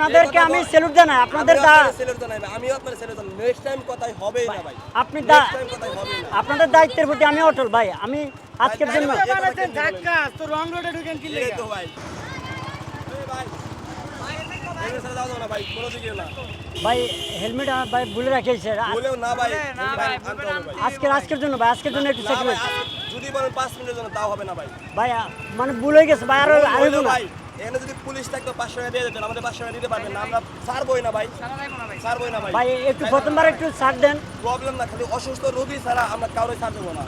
আপনাদেরকে আমি স্যালুট জানাই, আপনাদের স্যালুট জানাই ভাই, আমিও আপনার স্যালুট জানাই। নেক্সট টাইম কথাই হবেই না ভাই, আপনি নেক্সট টাইম কথাই হবেই না। আপনাদের দায়িত্বের প্রতি আমি অটল ভাই। আমি আজকের জন্য তো রং রোডে ঢুকেন কি এই তো ভাই, এই ভাই এর সাথে যাও না ভাই, কোনো দিকে না ভাই হেলমেট ভাই ভুলে রাখিয়েছে বলেও না ভাই, ভাই আনতে হবে ভাই। আজকের জন্য ভাই, আজকের জন্য একটু না সেকেন্ড ভাই, যদি বলেন 5 মিনিটের জন্য তাও হবে না ভাই। ভাই মানে ভুল হয়ে গেছে ভাই, আর হইলো না ভাই, এখানে যদি পুলিশ থাকতো 500 টাকা দিয়ে দিতেন, আমাদের 500 টাকা দিতে পারবেন না, আমরা ছাড়বই না ভাই, ছাড়বই না ভাই। ভাই একটু প্রথমবার একটু ছাড় দেন প্রবলেম না, খালি অসুস্থ রোগী ছাড়া আমরা কাউরে ছাড় দেবো না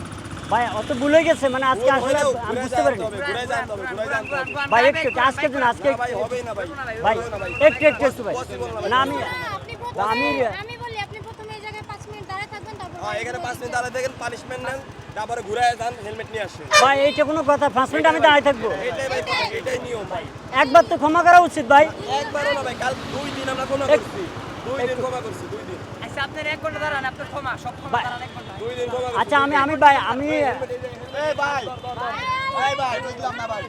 ভাই। অত ভুল হয়ে গেছে মানে আজকে আসলে আমি বুঝতে পারিনি ঘুরে যাইতে হবে, ঘুরে যাইতে হবে ভাই। একটু আজকের জন্য আজকে ভাই, হবেই না ভাই, ভাই হবেই না ভাই, একটু ভাই না আমি আমি বলি আপনি প্রথমে এই জায়গায় 5 মিনিট দাঁড়ায় থাকবেন, তারপর হ্যাঁ এখানে 5 মিনিট দাঁড়ায় দেখেন, পানিশমেন্ট নেন, তারপরে ঘুরে যান, হেলমেট নিয়ে আসেন। ভাই এইটা কোনো কথা? 5 মিনিট আমি দাঁড়ায় থাকবো? এটাই ভাই কথা, এটাই নিয়ম ভাই। একবার তো ক্ষমা করা উচিত ভাই। একবারও না ভাই, কাল 2 দিন আমরা ক্ষমা করছি, 2 দিন ক্ষমা করছি, 2 দিন, আচ্ছা আপনার 1 ঘন্টা দাঁড়ান, আপনার ক্ষমা সব ক্ষমা ভাই, দাঁড়ান 1 ঘন্টা। 2 দিন ক্ষমা করছি। আচ্ছা আমি ভাই আমি এই ভাই, এই ভাই বুঝলাম না ভাই,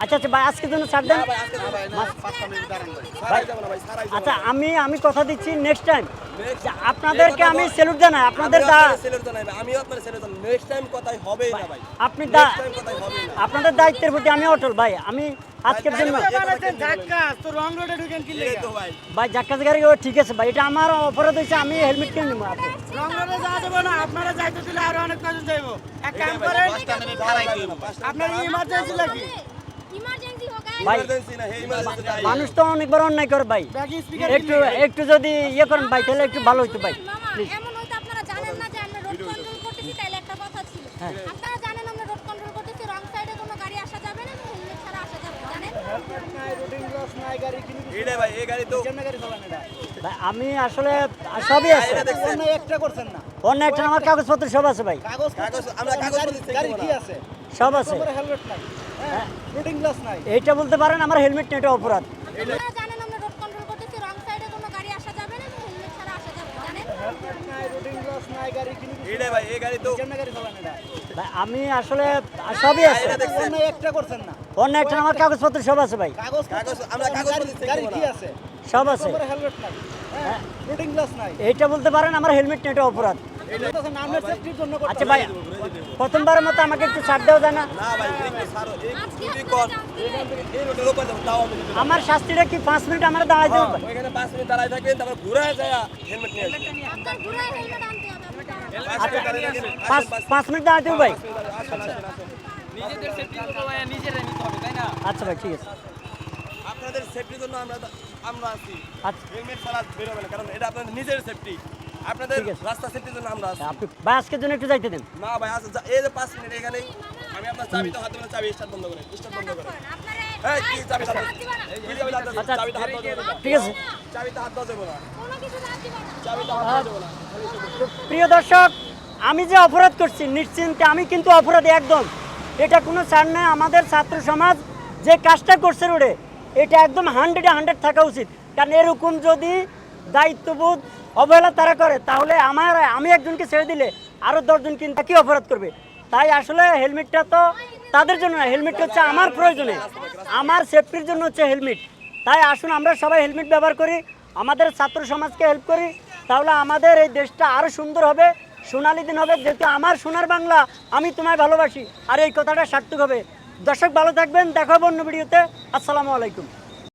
আচ্ছা ভাই আজকের জন্য ছাড় দেন। ভাই আজকে না ভাই, না 5 মিনিট দাঁড়ান ভাই, ছাড়াই যাব না ভাই, ছাড়াই যাব আচ্ছা না। আমি কথা দিচ্ছি নেক্সট টাইম Next আপনাদেরকে আমি স্যালুট জানাই, আপনাদের স্যালুট জানাই ভাই, আমিও আপনার স্যালুট জানাই। নেক্সট টাইম কথাই হবেই না ভাই, আপনি নেক্সট টাইম কথাই হবেই না। আপনাদের দায়িত্বের প্রতি আমি অটল ভাই। আমি আজকের জন্য তো রং রোডে ঢুকেন কি এই তো ভাই, ভাই জাক্কাস গাড়ি ঠিক আছে ভাই, এটা আমার অপরাধ হয়েছে, আমি হেলমেট কিনে নেবো। রং রোডে যাওয়া যাবে না, আপনারা যাইতে দিলে আরো অনেক কজন যাইবো। এক কাম এটাই ভাই, করেন, 5টা মিনিট দাঁড়াই দিন, আপনার ইমার্জেন্সি লাগি ইমার্জেন্সি হোক ভাই, ইমার্জেন্সি না, হে ইমার্জেন্সি নাই। মানুষ তো অনেকবার অন্যায় করে ভাই, ব্যাগ স্পিকার একটু যদি ইয়ে করেন ভাই তাহলে একটু ভালো হইতো ভাই। মামা এমন হয়তো আপনারা জানেন না যে আমরা রোড কন্ট্রোল করতেছি, তাইলে একটা কথা ছিল। আপনারা জানেন আমরা রোড কন্ট্রোল করতেছি, রং সাইডে কোনো গাড়ি আসা যাবে না, হেলমেট ছাড়া আসা যাবে না, জানেন? রুটিন ক্লাস নাই, গাড়ি কিনে এটাই ভাই, এই গাড়ি তো কেমনে গাড়ি চালান এটা? ভাই আমি আসলে সবই আছে, এটা দেখছেন, অন্য একটা করছেন না, অন্য একটা আমার কাগজপত্র সব আছে ভাই, কাগজ কাগজ আমরা কাগজ গাড়ি কি আছে? সব আছে। তোমার হেলমেট নাই, হ্যাঁ রুটিন ক্লাস নাই। এইটা বলতে পারেন আমার হেলমেট নেই, এটা অপরাধ। আপনারা জানেন আমরা রোড কন্ট্রোল করতেছি, রং সাইডে কোনো গাড়ি আসা যাবে না, হেলমেট ছাড়া আসা যাবে না, জানেন? হেলমেট নাই, রুটিন ক্লাস নাই, গাড়ি কিনে এটাই ভাই, এই গাড়ি তো কেমনে গাড়ি চালান এটা? ভাই আমি আসলে সবই আছে, এটা দেখছেন, অন্য একটা করছেন না, অন্য একটা আমার কাগজপত্র সব আছে ভাই, কাগজ কাগজ আমরা কাগজ গাড়ি কি আছে? সব আছে। তোমার হেলমেট নাই, হ্যাঁ রুটিন ক্লাস নাই। এইটা বলতে পারেন আমার হেলমেট নেই, এটা অপরাধ। এটা তো নামের সেফটির জন্য করতে আচ্ছা ভাই প্রথমবারের মতো আমাকে একটু ছাড় দেওয়া যায় না? না ভাই, একটু ছাড়ো, একটু যদি কর, এখান থেকে এই রোডের উপর যাবো, তাও আমি দিতে পারবো। আমার শাস্তিটা কি 5 মিনিট আমার দাঁড়াই দেবো ভাই? ওইখানে 5 মিনিট দাঁড়ায় থাকবেন, তারপর ঘুরে যায় হেলমেট নিয়ে আসবেন। আপনার ঘুরায় হেলমেট আনতে হবে, আপনি দাঁড়ান। 5 মিনিট দাঁড়ায় থাকবেন, পাঁচ মিনিট দাঁড়াই দেবো ভাই? আসেন, আসেন, আসেন। নিজেদের সেফটি তো ভাই নিজেরাই নিতে হবে, তাই না? আচ্ছা ভাই ঠিক আছে। আপনাদের সেফটির জন্য আমরা আছি, আচ্ছা হেলমেট ছাড়া বেরোবে না, কারণ এটা আপনাদের নিজের সেফটি, আপনাদের ঠিক আছে। রাস্তা সেফটির জন্য আমরা আছি। আপনি ভাই আজকের জন্য একটু যাইতে দেন। না ভাই, আচ্ছা এই যে 5 মিনিট এখানেই আমি আপনার চাবিটা হাতে করে, চাবি স্টার্ট বন্ধ করেন, স্টার্ট বন্ধ করেন। আপনারা এই কি চাবি হাতে, হাত দিবা না। এই চাবি হাতে, আচ্ছা, চাবিটা হাত দেওয়া যাবে না, ঠিক আছে। চাবিটা হাত দেওয়া যাবে না, কোনো কিছু হাত দিবা না। চাবিটা হাত দেওয়া যাবে না। তো প্রিয় দর্শক, আমি যে অপরাধ করছি নিশ্চিন্তে আমি কিন্তু অপরাধী একদম, এটা কোনো ছাড় নেই। আমাদের ছাত্র সমাজ যে কাজটা করছে রোডে, এটা একদম 100-100 থাকা উচিত, কারণ এরকম যদি দায়িত্ববোধ অবহেলা তারা করে তাহলে আমি একজনকে ছেড়ে দিলে আরও 10 জন কিন্তু একই অপরাধ করবে। তাই আসলে হেলমেটটা তো তাদের জন্য না, হেলমেট হচ্ছে আমার প্রয়োজনে, আমার সেফটির জন্য হচ্ছে হেলমেট। তাই আসুন আমরা সবাই হেলমেট ব্যবহার করি, আমাদের ছাত্র সমাজকে হেল্প করি, তাহলে আমাদের এই দেশটা আরও সুন্দর হবে, সোনালী দিন হবে, যেহেতু আমার সোনার বাংলা, আমি তোমায় ভালোবাসি, আর এই কথাটা সার্থক হবে। দর্শক ভালো থাকবেন, দেখা হবে অন্য ভিডিওতে। আসসালামু আলাইকুম।